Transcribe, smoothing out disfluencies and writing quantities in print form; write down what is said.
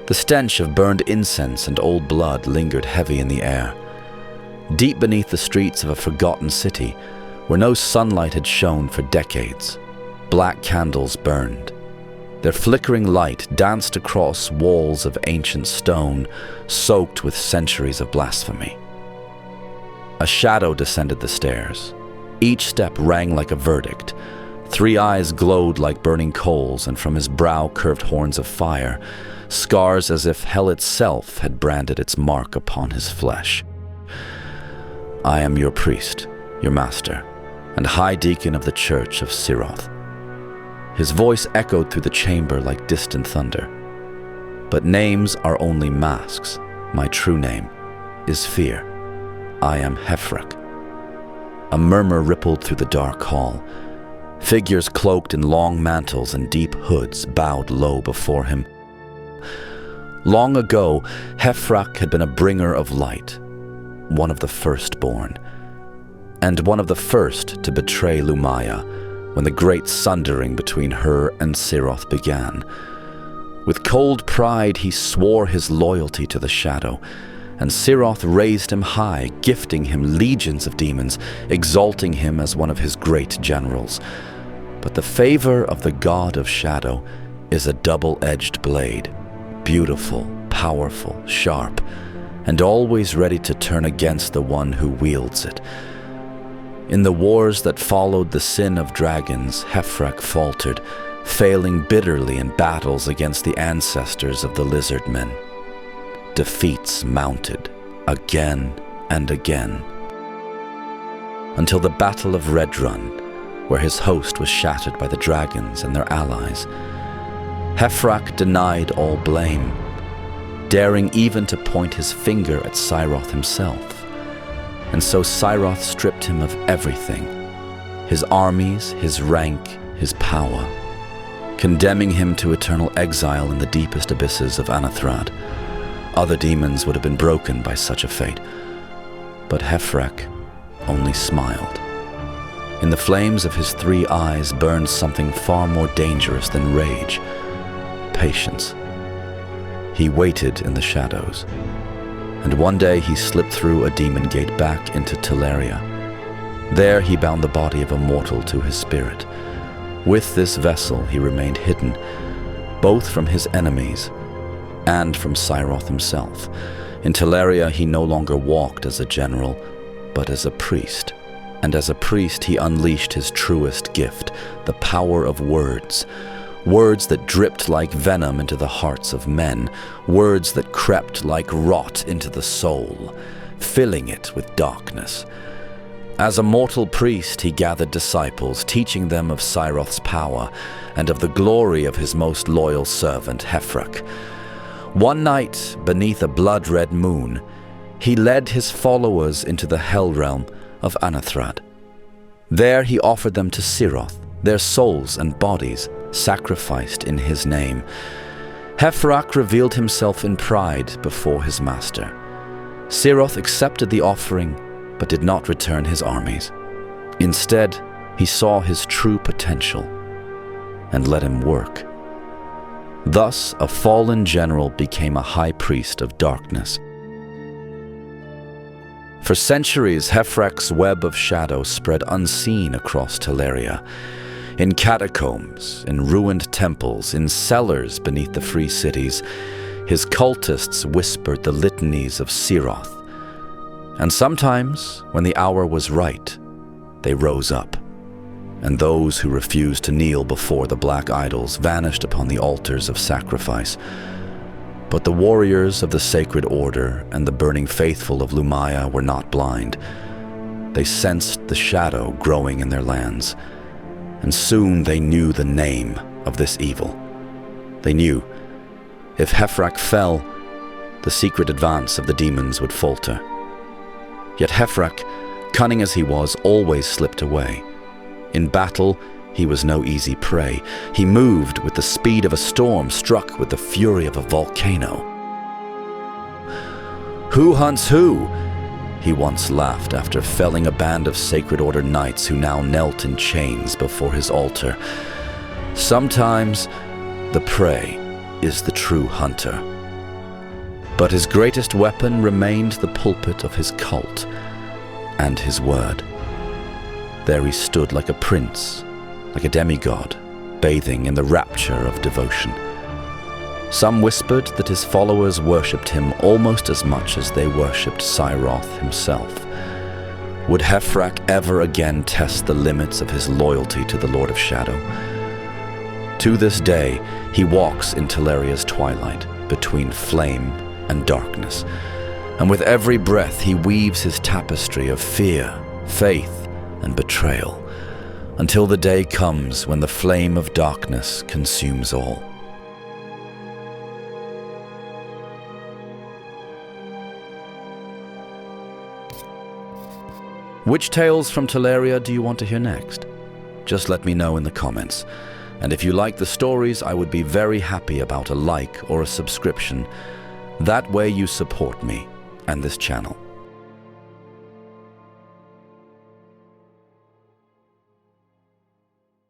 The stench of burned incense and old blood lingered heavy in the air. Deep beneath the streets of a forgotten city, where no sunlight had shone for decades, black candles burned. Their flickering light danced across walls of ancient stone, soaked with centuries of blasphemy. A shadow descended the stairs. Each step rang like a verdict. 3 eyes glowed like burning coals, and from his brow curved horns of fire, scars as if hell itself had branded its mark upon his flesh. "I am your priest, your master, and High Deacon of the Church of Siroth." His voice echoed through the chamber like distant thunder. "But names are only masks. My true name is fear. I am Hephraak." A murmur rippled through the dark hall. Figures cloaked in long mantles and deep hoods bowed low before him. Long ago, Hephraak had been a bringer of light, one of the firstborn, and one of the first to betray Lumaya when the great sundering between her and Siroth began. With cold pride he swore his loyalty to the shadow, and Siroth raised him high, gifting him legions of demons, exalting him as one of his great generals. But the favor of the god of shadow is a double-edged blade, beautiful, powerful, sharp, and always ready to turn against the one who wields it. In the wars that followed the sin of dragons, Hephraak faltered, failing bitterly in battles against the ancestors of the lizard men. Defeats mounted, again and again, until the Battle of Red Run, where his host was shattered by the dragons and their allies. Hephraak denied all blame, daring even to point his finger at Siroth himself. And so Siroth stripped him of everything, his armies, his rank, his power, condemning him to eternal exile in the deepest abysses of Anathrad. Other demons would have been broken by such a fate, but Hephraak only smiled. In the flames of his 3 eyes burned something far more dangerous than rage: patience. He waited in the shadows, and one day he slipped through a demon gate back into Teleria. There he bound the body of a mortal to his spirit. With this vessel he remained hidden, both from his enemies and from Siroth himself. In Teleria he no longer walked as a general, but as a priest. And as a priest he unleashed his truest gift, the power of words. Words that dripped like venom into the hearts of men, words that crept like rot into the soul, filling it with darkness. As a mortal priest he gathered disciples, teaching them of Siroth's power and of the glory of his most loyal servant Hephraak. One night, beneath a blood-red moon, he led his followers into the hell realm of Anathrad. There he offered them to Siroth, their souls and bodies sacrificed in his name. Hephraak revealed himself in pride before his master. Siroth accepted the offering, but did not return his armies. Instead, he saw his true potential and let him work. Thus, a fallen general became a high priest of darkness. For centuries, Hephraak's web of shadow spread unseen across Teleria. In catacombs, in ruined temples, in cellars beneath the free cities, his cultists whispered the litanies of Siroth. And sometimes, when the hour was right, they rose up, and those who refused to kneel before the black idols vanished upon the altars of sacrifice. But the warriors of the Sacred Order and the burning faithful of Lumaya were not blind. They sensed the shadow growing in their lands, and soon they knew the name of this evil. They knew if Hephraak fell, the secret advance of the demons would falter. Yet Hephraak, cunning as he was, always slipped away. In battle, he was no easy prey. He moved with the speed of a storm struck with the fury of a volcano. "Who hunts who?" he once laughed after felling a band of Sacred Order knights who now knelt in chains before his altar. Sometimes the prey is the true hunter. But his greatest weapon remained the pulpit of his cult and his word. There he stood like a prince, like a demigod, bathing in the rapture of devotion. Some whispered that his followers worshipped him almost as much as they worshipped Siroth himself. Would Hephraak ever again test the limits of his loyalty to the Lord of Shadow? To this day, he walks in Teleria's twilight, between flame and darkness, and with every breath he weaves his tapestry of fear, faith, and betrayal, until the day comes when the flame of darkness consumes all. Which tales from Teleria do you want to hear next? Just let me know in the comments. And if you like the stories, I would be very happy about a like or a subscription. That way you support me and this channel.